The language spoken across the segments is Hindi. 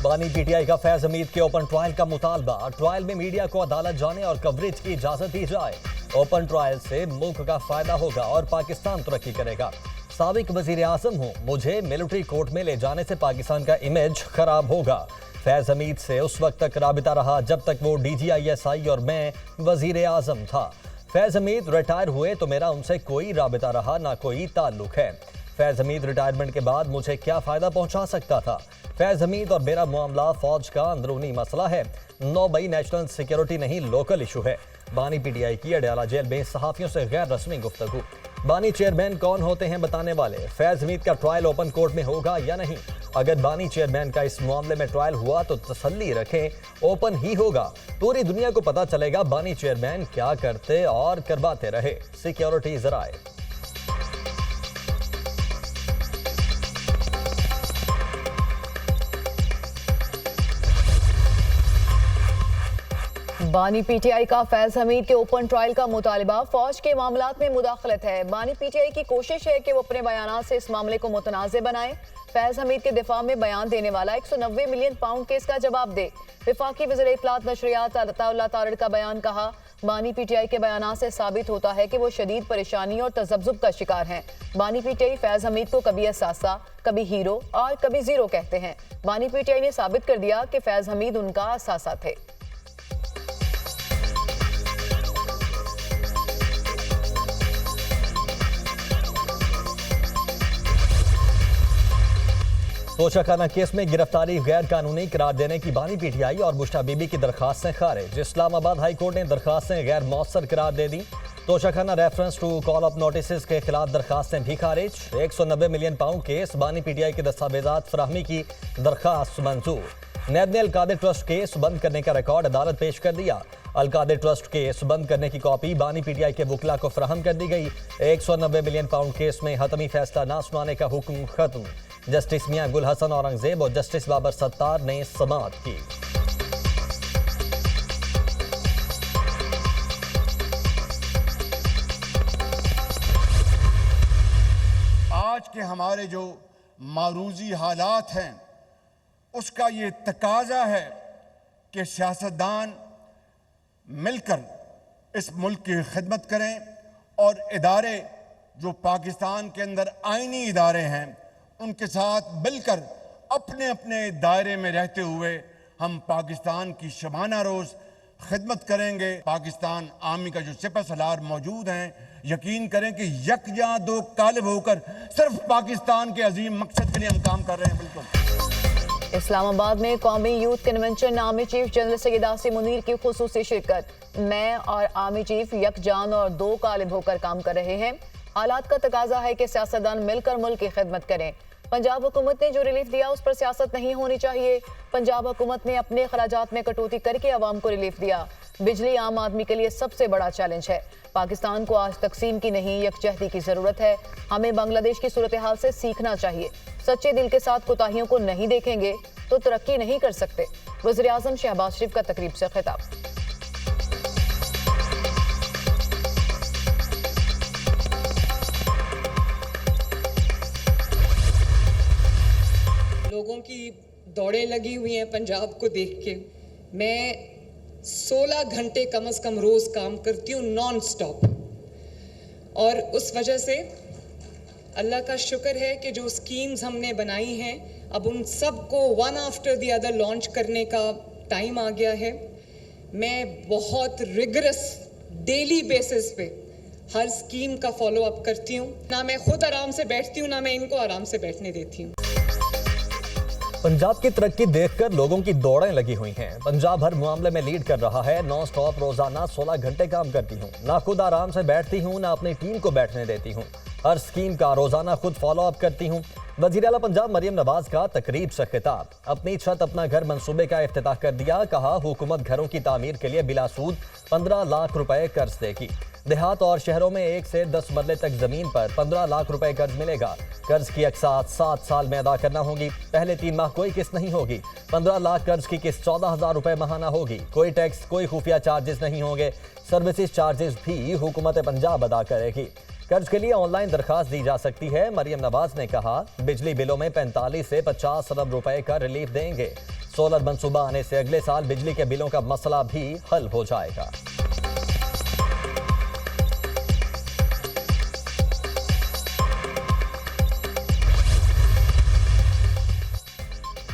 बानी पीटीआई का फैज हमीद के ओपन ट्रायल का मुतालबा। ट्रायल में मीडिया को अदालत जाने और कवरेज की इजाजत दी जाए। ओपन ट्रायल से मुल्क का फायदा होगा और पाकिस्तान तरक्की करेगा। साबिक वजीर आजम हूँ, मुझे मिलिट्री कोर्ट में ले जाने से पाकिस्तान का इमेज खराब होगा। फैज हमीद से उस वक्त तक राबिता रहा जब तक वो DGISI और मैं वजीर आजम था। फैज हमीद रिटायर हुए तो मेरा उनसे कोई राबिता रहा ना कोई ताल्लुक है। फैज हमीद रिटायरमेंट के बाद मुझे क्या फायदा पहुंचा सकता था। फैज हमीद और मेरा मामला फौज का अंदरूनी मसला है। 9 मई नेशनल सिक्योरिटी नहीं लोकल इशू है। बानी पीटीआई की अडयाला जेल में सहाफियों से गैर रस्मी गुफ्तगू। बानी चेयरमैन कौन होते हैं बताने वाले। फैज हमीद का ट्रायल ओपन कोर्ट में होगा या नहीं। अगर बानी चेयरमैन का इस मामले में ट्रायल हुआ तो तसल्ली रखें, ओपन ही होगा। पूरी दुनिया को पता चलेगा बानी चेयरमैन क्या करते और करवाते रहे। सिक्योरिटी जराए। बानी पीटीआई का फैज हमीद के ओपन ट्रायल का मुतालिबा। फौज के मामलात में मुदाखलत है। बानी पीटीआई की कोशिश है कि वो अपने बयानात से इस मामले को मुतनाज़े बनाए। फैज हमीद के दिफा में बयान देने वाला 190 मिलियन पाउंड केस का जवाब दे। वफाकी वज़ीर इत्तलात नशरियात अताउल्लाह तारिड़ का बयान कहा, बानी पीटीआई के बयानात से साबित होता है कि वो शदीद परेशानी और तजब्जुब का शिकार हैं। बानी पीटीआई फैज हमीद को कभी असासा, कभी हीरो और कभी जीरो कहते हैं। बानी पीटीआई ने साबित कर दिया कि फैज हमीद उनका असासा थे। तोशाखाना केस में गिरफ्तारी गैर कानूनी करार देने की बानी पीटीआई और बुश्रा बीबी की दरखास्तें खारिज। इस्लामाबाद हाई कोर्ट ने दरखास्तें गैर मौसर करार दे दी। Toshakhana reference to call of notice के खिलाफ दरखास्तें भी खारिज। 190 मिलियन पाउंड केस, बानी पीटीआई के दस्तावेजात फराहमी की दरखास्त मंजूर। नैब ने अलकादर ट्रस्ट केस बंद करने का रिकॉर्ड अदालत पेश कर दिया। अलकादर ट्रस्ट केस बंद करने की कॉपी बानी पीटीआई के वकला को फराहम कर दी गई। 190 मिलियन पाउंड केस में हतमी फैसला ना सुनाने का हुक्म खत्म। जस्टिस मियां गुल हसन औरंगजेब और जस्टिस बाबर सत्तार ने समाअत की। आज के हमारे जो मारूजी हालात हैं उसका ये तकाजा है कि सियासतदान मिलकर इस मुल्क की खिदमत करें और इदारे जो पाकिस्तान के अंदर आईनी इदारे हैं उनके साथ मिलकर अपने अपने दायरे में रहते हुए हम पाकिस्तान की शबाना रोज़ खिदमत करेंगे। पाकिस्तान आर्मी का जो सिपह सलार मौजूद हैं, यकीन करें कि यकजा दो कालिब होकर सिर्फ पाकिस्तान के अजीम मकसद के लिए हम काम कर रहे हैं। बिल्कुल। इस्लामाबाद में कौमी youth convention army chief general Syed Asim Munir की खुसूसी शिरकत। मैं और आर्मी चीफ यकजान और दो कालिब होकर काम कर रहे हैं। हालात का तकाजा है कि सियासतदान मिलकर मुल्क की खिदमत करें। पंजाब हुकूमत ने जो रिलीफ दिया उस पर सियासत नहीं होनी चाहिए। पंजाब हुकूमत ने अपने खराजात में कटौती करके अवाम को रिलीफ दिया। बिजली आम आदमी के लिए सबसे बड़ा चैलेंज है। पाकिस्तान को आज तकसीम की नहीं यकजहती की जरूरत है। हमें बांग्लादेश की सूरत हाल से सीखना चाहिए। सच्चे दिल के साथ कोताहियों को नहीं देखेंगे तो तरक्की नहीं कर सकते। वज़ीर आज़म शहबाज शरीफ का तकरीब से खिताब। लोगों की दौड़ें लगी हुई हैं पंजाब को देख के। मैं 16 घंटे कम से कम रोज़ काम करती हूँ नॉन स्टॉप, और उस वजह से अल्लाह का शुक्र है कि जो स्कीम्स हमने बनाई हैं अब उन सब को one after the other launch करने का टाइम आ गया है। मैं बहुत रिगरस डेली बेसिस पे हर स्कीम का फॉलो अप करती हूँ। ना मैं खुद आराम से बैठती हूँ, ना मैं इनको आराम से बैठने देती हूँ। पंजाब की तरक्की देखकर लोगों की दौड़ें लगी हुई हैं। पंजाब हर मामले में लीड कर रहा है। नॉन स्टॉप रोजाना 16 घंटे काम करती हूँ। ना खुद आराम से बैठती हूँ, ना अपनी टीम को बैठने देती हूँ। हर स्कीम का रोजाना खुद फॉलो अप करती हूँ। वज़ीर आला पंजाब मरियम नवाज का तकरीब से खिताब। अपनी छत अपना घर मंसूबे का इफ्तिताह कर दिया। कहा, हुकूमत घरों की तामीर के लिए बिलासूद 15 लाख रुपए कर्ज देगी। देहात और शहरों में 1 से 10 मरले तक जमीन पर 15 लाख रुपए कर्ज मिलेगा। कर्ज की अक़सात 7 साल में अदा करना होगी। पहले 3 माह कोई किस्त नहीं होगी। 15 लाख कर्ज की किस्त 14,000 रुपए माहाना होगी। कोई टैक्स, कोई खुफिया चार्जेस नहीं होंगे। सर्विसेज चार्जेस भी हुकूमत पंजाब अदा करेगी। कर्ज के लिए ऑनलाइन दरखास्त दी जा सकती है। मरियम नवाज ने कहा, बिजली बिलों में 45 से 50 अरब रुपए का रिलीफ देंगे। सोलर मंसूबा आने से अगले साल बिजली के बिलों का मसला भी हल हो जाएगा।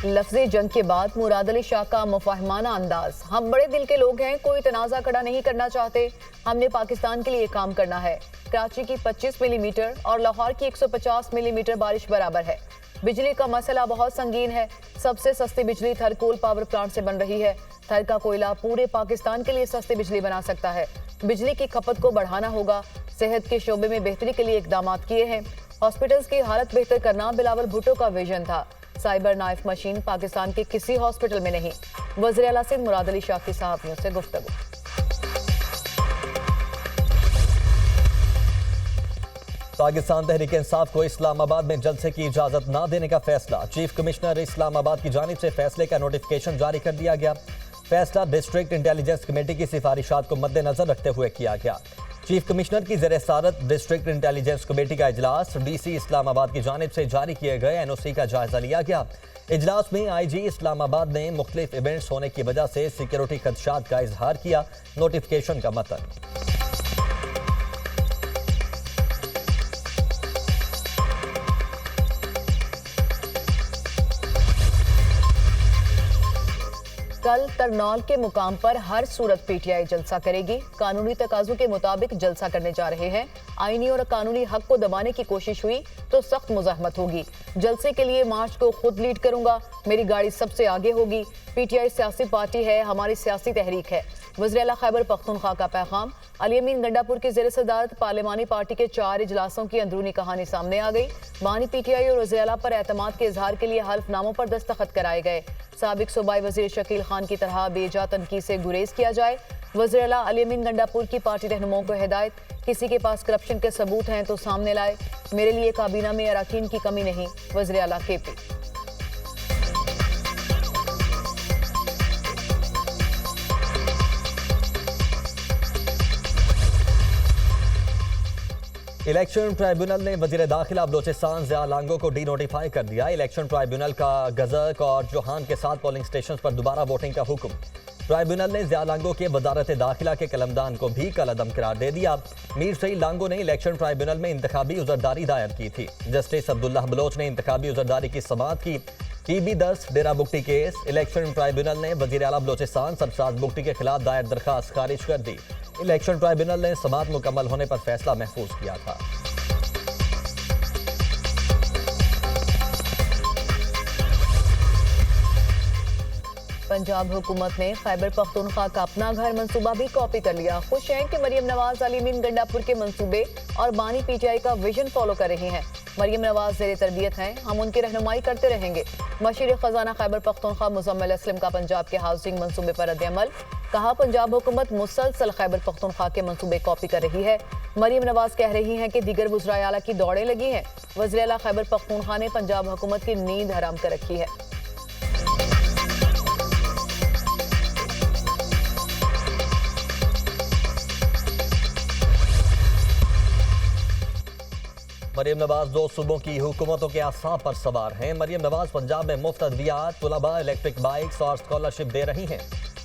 लफ्ज़ी जंग के बाद मुराद अली शाह का मुफाहिमाना अंदाज। हम बड़े दिल के लोग हैं, कोई तनाज़ा खड़ा नहीं करना चाहते। हमने पाकिस्तान के लिए काम करना है। कराची की 25 मिलीमीटर और लाहौर की 150 मिलीमीटर बारिश बराबर है। बिजली का मसला बहुत संगीन है। सबसे सस्ती बिजली थर कोल पावर प्लांट से बन रही है। थर का कोयला पूरे पाकिस्तान के लिए सस्ती बिजली बना सकता है। बिजली की खपत को बढ़ाना होगा। सेहत के शोबे में बेहतरी के लिए इकदाम किए हैं। हॉस्पिटल्स की हालत बेहतर करना बिलावल भुट्टो का विजन था। साइबर नाइफ मशीन पाकिस्तान के किसी हॉस्पिटल में नहीं। वज़ीर आला से मुराद अली शाह की सहाफ़ियों से गुफ्तगू। पाकिस्तान तहरीक इंसाफ को इस्लामाबाद में जलसे की इजाजत न देने का फैसला। चीफ कमिश्नर इस्लामाबाद की जानिब से फैसले का नोटिफिकेशन जारी कर दिया गया। फैसला डिस्ट्रिक्ट इंटेलिजेंस कमेटी की सिफारिशात को मद्देनजर रखते हुए किया गया। चीफ कमिश्नर की ज़ेर सदारत डिस्ट्रिक्ट इंटेलिजेंस कमेटी का इजलास डीसी इस्लामाबाद की जानिब से जारी किए गए एनओसी का जायजा लिया गया। इजलास में आईजी इस्लामाबाद ने मुख्तलिफ इवेंट्स होने की वजह से सिक्योरिटी खदशात का इजहार किया। नोटिफिकेशन का मतन कल तरनौल के मुकाम पर हर सूरत पीटीआई जलसा करेगी। कानूनी तकाजों के मुताबिक जलसा करने जा रहे हैं। आईनी और कानूनी हक को दबाने की कोशिश हुई तो सख्त मुज़ाहमत होगी। जलसे के लिए मार्च को खुद लीड करूंगा। मेरी गाड़ी सबसे आगे होगी। पीटीआई सियासी पार्टी है, हमारी सियासी तहरीक है। वज़ीर आला खैबर पख्तूनख्वा का पैगाम। अली अमीन गंडापुर की ज़ेर सदारत पार्लिमानी पार्टी के 4 इजलासों की अंदरूनी कहानी सामने आ गई। बानी पीटीआई और वज़ीर आला पर एतमाद के इजहार के लिए हल्फनामों पर दस्तखत कराए गए। साबिक सूबाई वज़ीर शकील खान की तरह बेजा तनकीद से गुरेज किया जाए। वज़ीर आला अली अमीन गंडापुर की पार्टी रहनुमाओं को हिदायत, किसी के पास करप्शन के सबूत हैं तो सामने लाए। मेरे लिए काबीना में अराकीन की कमी नहीं। वज़ीर आला केपी। इलेक्शन ट्राइब्यूनल ने वजीर दाखिला बलोचिस्तान ज़िया लांगो को डी नोटिफाई कर दिया। इलेक्शन ट्राइब्यूनल का गजक और जोहान के 7 पोलिंग स्टेशन पर दोबारा वोटिंग का हुक्म। ट्राइब्यूनल ने ज़िया लांगो के वजारत दाखिला के कलमदान को भी कलअदम करार दे दिया। मीर सईद लांगो ने इलेक्शन ट्राइब्यूनल में इंतखाबी उजरदारी दायर की थी। जस्टिस अब्दुल्लाह बलोच ने इंतखाबी उजरदारी की समाअत की। पीबी 10 डेरा बुगटी केस। इलेक्शन ट्राइब्यूनल ने वजीर आला बलोचिस्तान सरफराज बुगटी के खिलाफ दायर दरखास्त खारिज कर दी। इलेक्शन ट्राइब्यूनल ने समाअत मुकम्मल होने पर फैसला महफूज किया था। पंजाब हुकूमत ने खैबर पख्तूनख्वा का अपना घर मंसूबा भी कॉपी कर लिया। खुश हैं कि मरियम नवाज अली अमीन गंडापुर के मंसूबे और बानी पीटीआई का विजन फॉलो कर रही हैं। मरियम नवाज ज़ेरे तरबियत हैं, हम उनकी रहनुमाई करते रहेंगे। मशीर खजाना खैबर पख्तूनख्वा मुजम्मिल असलम का पंजाब के हाउसिंग मंसूबे पर रद्द-ए-अमल। कहा, पंजाब हुकूमत मुसलसल खैबर पख्तूनख्वा के मंसूबे कॉपी कर रही है। मरियम नवाज कह रही हैं कि दीगर वज़राए आला की दौड़ें लगी हैं। वज़ीर आला खैबर पख्तूनख्वा ने पंजाब हुकूमत की नींद हराम कर रखी है। मरियम नवाज 2 सूबों की हुकूमतों के आसाब पर सवार हैं। मरियम नवाज पंजाब में मुफ्त अद्वियात, तुलबा, इलेक्ट्रिक बाइक्स और स्कॉलरशिप दे रही हैं।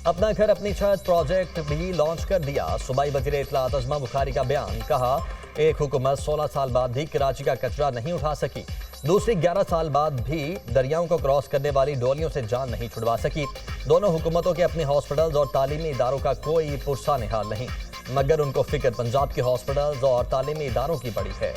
अपना घर अपनी छत प्रोजेक्ट भी लॉन्च कर दिया। सूबाई वज़ीर इत्तलात अज़मा बुखारी का बयान। कहा, एक हुकूमत 16 साल बाद भी कराची का कचरा नहीं उठा सकी। दूसरी 11 साल बाद भी दरियाओं को क्रॉस करने वाली डोलियों से जान नहीं छुड़वा सकी। दोनों हुकूमतों के अपने हॉस्पिटल्स और तालीमी इदारों का कोई पुरसा निहाल नहीं, मगर उनको फिक्र पंजाब के हॉस्पिटल्स और तालीमी इदारों की बड़ी है।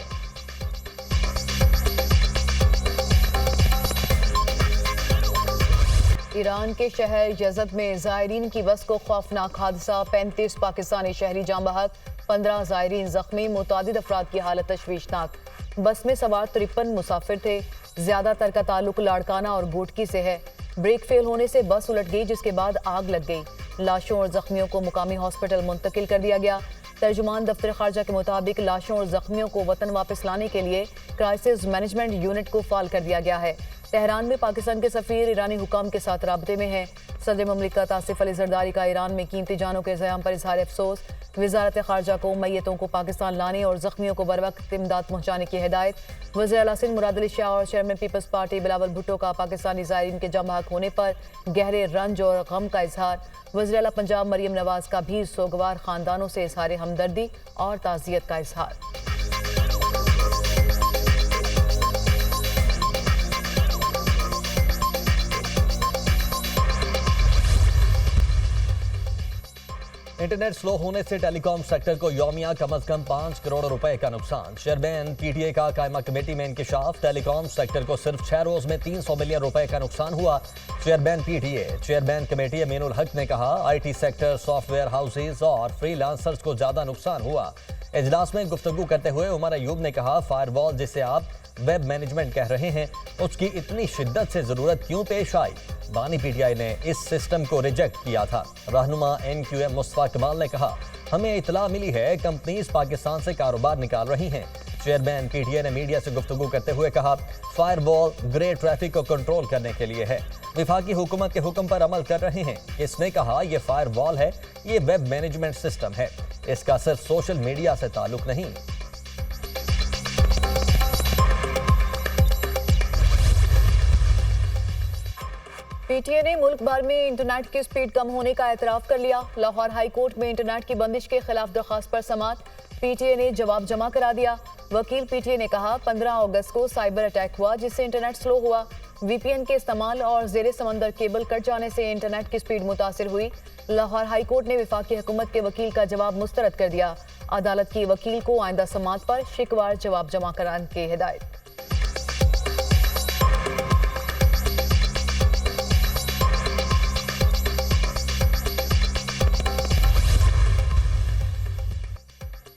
ईरान के शहर यज़द में ज़ायरीन की बस को खौफनाक हादसा। 35 पाकिस्तानी शहरी जाँ बहक, 15 ज़ायरीन जख्मी। मुतादिद अफराद की हालत तशवीशनाक। बस में सवार 53 मुसाफिर थे। ज्यादातर का ताल्लुक लाड़काना और गोटकी से है। ब्रेक फेल होने से बस उलट गई, जिसके बाद आग लग गई। लाशों और जख्मियों को मुकामी हॉस्पिटल मुंतकिल कर दिया गया। तर्जुमान दफ्तर खारजा के मुताबिक लाशों और जख्मियों को वतन वापस लाने के लिए क्राइसिस मैनेजमेंट यूनिट को फाल कर दिया गया है। तेहरान में पाकिस्तान के सफीर ईरानी हुकाम के साथ राब्ते में हैं। सदर ममलिकत आसिफ अली जरदारी का ईरान में कीमती जानों के ज़याम पर इजहार अफसोस। वजारत खारजा को मैयतों को पाकिस्तान लाने और जख्मियों को बरवक्त इमदाद पहुंचाने की हिदायत। वज़ीर आला सिंध मुराद अली शाह और chairman people's party Bilawal Bhutto का पाकिस्तानी ज़ायरीन के जम हक होने पर गहरे रंज और गम का इजहार। वज़ीर आला पंजाब मरियम नवाज का भी सोगवार खानदानों से इजहार हमदर्दी और ताज़ियत का इजहार। इंटरनेट स्लो होने से टेलीकॉम सेक्टर को यौमिया कम से कम 5 करोड़ रुपए का नुकसान। चेयरमैन पीटीए का कायमा कमेटी में इंकशाफ। टेलीकॉम सेक्टर को सिर्फ 6 रोज में 300 मिलियन रुपए का नुकसान हुआ। Chairman PTA chairman committee Aminul हक ने कहा, आईटी सेक्टर, सॉफ्टवेयर हाउसेज और फ्रीलांसर्स को ज्यादा नुकसान हुआ। इजलास में गुफ्तगू करते हुए उमर अयूब ने कहा, फायरवॉल जिसे आप वेब मैनेजमेंट कह रहे हैं, उसकी इतनी शिद्दत से जरूरत क्यों पेश आई? बानी पीटीआई ने इस सिस्टम को रिजेक्ट किया था। रहनुमा एनक्यूएम मुस्तफा कमाल ने कहा, हमें इतला मिली है कंपनीज पाकिस्तान से कारोबार निकाल रही हैं। चेयरमैन पीटीआई ने मीडिया से गुफ्तगू करते हुए कहा, फायरवॉल ग्रे ट्रैफिक को कंट्रोल करने के लिए है। विफाकी हुकूमत के हुक्म पर अमल कर रहे हैं। इसने कहा, यह फायरवॉल है, ये वेब मैनेजमेंट सिस्टम है, इसका सिर्फ सोशल मीडिया से ताल्लुक नहीं। पीटीए ने मुल्क भर में इंटरनेट की स्पीड कम होने का एतराफ कर लिया। लाहौर हाई कोर्ट में इंटरनेट की बंदिश के खिलाफ दरखास्त पर समाअत। पीटीए ने जवाब जमा करा दिया। वकील पीटीए ने कहा, 15 अगस्त को साइबर अटैक हुआ जिससे इंटरनेट स्लो हुआ। वीपीएन के इस्तेमाल और जेर समंदर केबल कट जाने से इंटरनेट की स्पीड मुतासिर हुई। लाहौर हाई कोर्ट ने वफाकी हुकूमत के वकील का जवाब मुस्तरद कर दिया। अदालत की वकील को आइंदा समाअत पर शिकवार जवाब जमा कराने की हिदायत।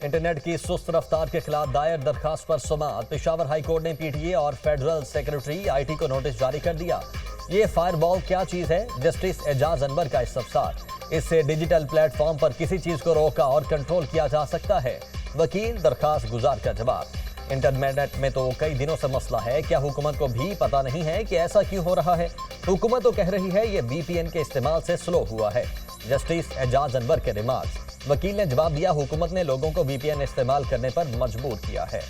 इंटरनेट की सुस्त रफ्तार के खिलाफ दायर दरखास्त पर समाअत। पेशावर हाई कोर्ट ने पीटीए और फेडरल सेक्रेटरी आईटी को नोटिस जारी कर दिया। ये फायरवॉल क्या चीज है? जस्टिस एजाज अनवर का इस्तफसार। इससे डिजिटल प्लेटफॉर्म पर किसी चीज को रोका और कंट्रोल किया जा सकता है। वकील दरखास्त गुजार का जवाब। इंटरनेट में तो कई दिनों से मसला है, क्या हुकूमत को भी पता नहीं है कि ऐसा क्यों हो रहा है? हुकूमत तो कह रही है ये वीपीएन के इस्तेमाल से स्लो हुआ है। जस्टिस एजाज अनवर के रिमार्क्स। वकील ने जवाब दिया, हुकूमत ने लोगों को वीपीएन इस्तेमाल करने पर मजबूर किया है।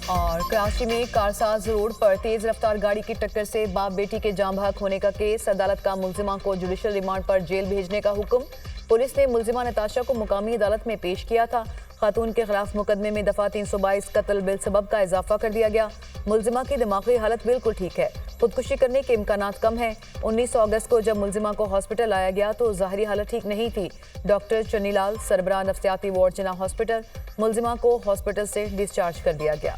और कराची में कारसाज रोड पर तेज रफ्तार गाड़ी की टक्कर से बाप बेटी के जाम बहक होने का केस। अदालत का मुल्जिमा को जुडिशल रिमांड पर जेल भेजने का हुक्म। पुलिस ने मुल्जिमा नताशा को मुकामी अदालत में पेश किया था। खातून के खिलाफ मुकदमे में दफा 322 कत्ल बिल सबब का इजाफा कर दिया गया। मुल्जिमा की दिमागी हालत बिल्कुल ठीक है, खुदकुशी करने के इम्कानात कम है। 19 अगस्त को जब मुल्जिमा को हॉस्पिटल लाया गया तो ज़ाहरी हालत ठीक नहीं थी। डॉक्टर चन्नीलाल, सरबराह नफ्सियाती वार्ड जिला हॉस्पिटल, मुल्जिमा को हॉस्पिटल से डिस्चार्ज कर दिया गया।